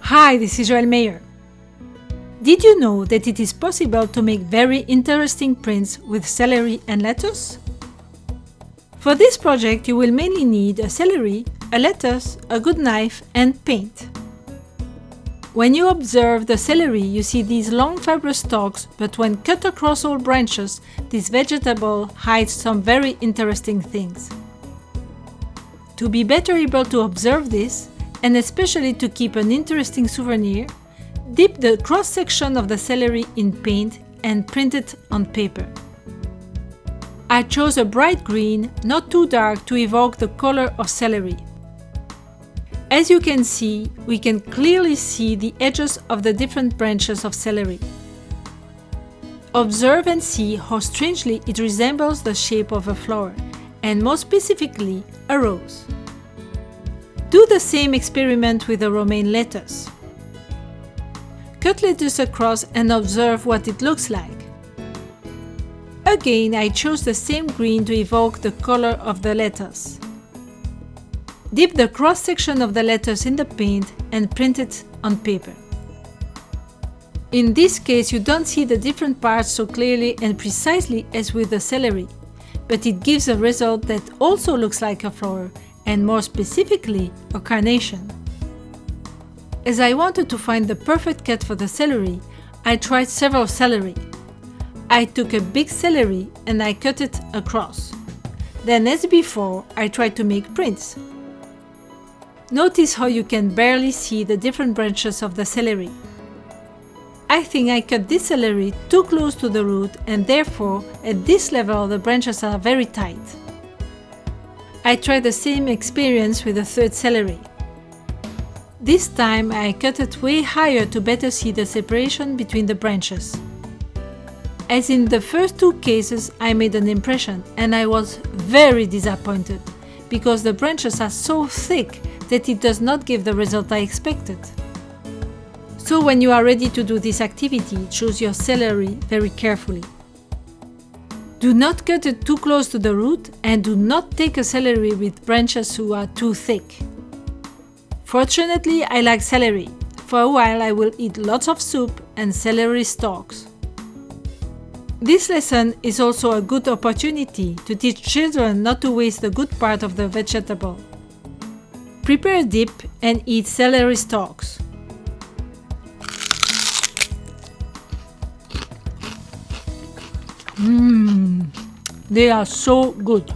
Hi, this is Joël Meyer. Did you know that it is possible to make very interesting prints with celery and lettuce? For this project you will mainly need a celery, a lettuce, a good knife and paint. When you observe the celery, you see these long fibrous stalks, but when cut across all branches, this vegetable hides some very interesting things. To be better able to observe this, and especially to keep an interesting souvenir, dip the cross-section of the celery in paint and print it on paper. I chose a bright green, not too dark, to evoke the color of celery. As you can see, we can clearly see the edges of the different branches of celery. Observe and see how strangely it resembles the shape of a flower, and more specifically, a rose. Do the same experiment with the romaine lettuce. Cut lettuce across and observe what it looks like. Again, I chose the same green to evoke the color of the lettuce. Dip the cross-section of the lettuce in the paint and print it on paper. In this case, you don't see the different parts so clearly and precisely as with the celery, but it gives a result that also looks like a flower, and more specifically, a carnation. As I wanted to find the perfect cut for the celery, I tried several celery. I took a big celery and I cut it across. Then, as before, I tried to make prints. Notice how you can barely see the different branches of the celery. I think I cut this celery too close to the root, and therefore at this level the branches are very tight. I tried the same experience with the third celery. This time I cut it way higher to better see the separation between the branches. As in the first two cases, I made an impression and I was very disappointed because the branches are so thick that it does not give the result I expected. So when you are ready to do this activity, choose your celery very carefully. Do not cut it too close to the root and do not take a celery with branches who are too thick. Fortunately, I like celery. For a while I will eat lots of soup and celery stalks. This lesson is also a good opportunity to teach children not to waste the good part of the vegetable. Prepare a dip and eat celery stalks. They are so good.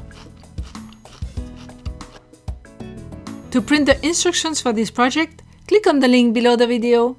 To print the instructions for this project, click on the link below the video.